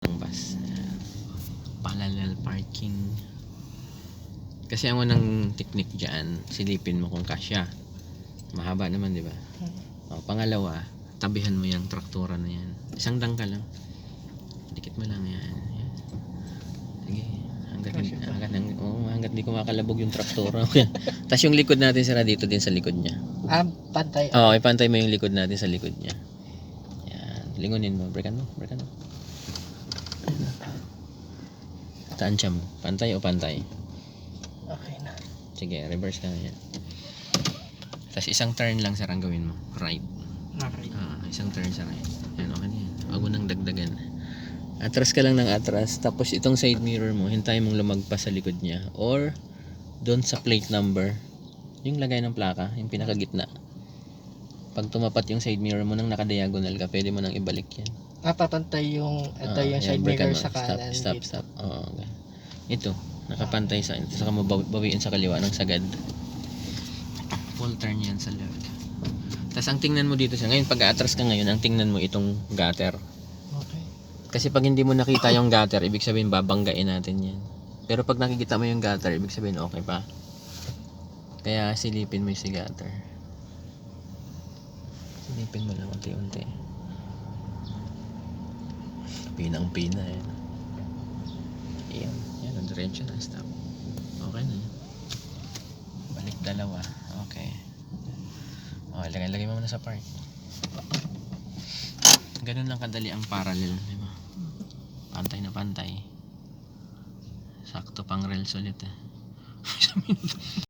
ng bus. Parallel parking. Kasi ang unang technique dyan, silipin mo kung kasya. Mahaba naman, di ba? O, pangalawa, tabihan mo yung traktura na yan. Isang dangka lang. Dikit mo lang yan. Sige. Hanggat di ko makalabog yung traktura. Tapos yung likod natin sira dito din sa likod niya. Pantay. Oo, ipantay mo yung likod natin sa likod niya. Yan. Lingunin mo. Breakan mo. Tansya mo. Pantay o pantay? Okay na. Sige, reverse ka na yan. Tapos isang turn lang sir ang gawin mo. Right. Okay. Isang turn sa right. Yan, okay na yan. Huwag mo nang dagdagan. Atras ka lang ng atras. Tapos itong side mirror mo, hintayin mong lumagpas sa likod niya. Or, doon sa plate number. Yung lagay ng plaka, yung pinakagitna. Pag tumapat yung side mirror mo nang nakadiagonal ka, pwede mo nang ibalik yan. Papantay yung yung side mirror sa kanan. Stop. Oo, okay. Ito, nakapantay sa ito. Saka mo bawiin sa kaliwa ng sagad. Full turn yan sa left. Tapos ang tingnan mo dito siya. Ngayon pag atras ka ngayon, ang tingnan mo itong gutter. Okay. Kasi pag hindi mo nakita yung gutter, ibig sabihin babanggain natin yan. Pero pag nakikita mo yung gutter, ibig sabihin okay pa. Kaya silipin mo yung si gutter. Silipin mo lang unti-unti. Pinang-pina eh. Yan, diretso na, stop. Okay na. Balik dalawa. Okay. Lagay mo muna sa park. Ganun lang kadali ang parallel, di ba? Pantay na pantay. Sakto pang rails ulit eh.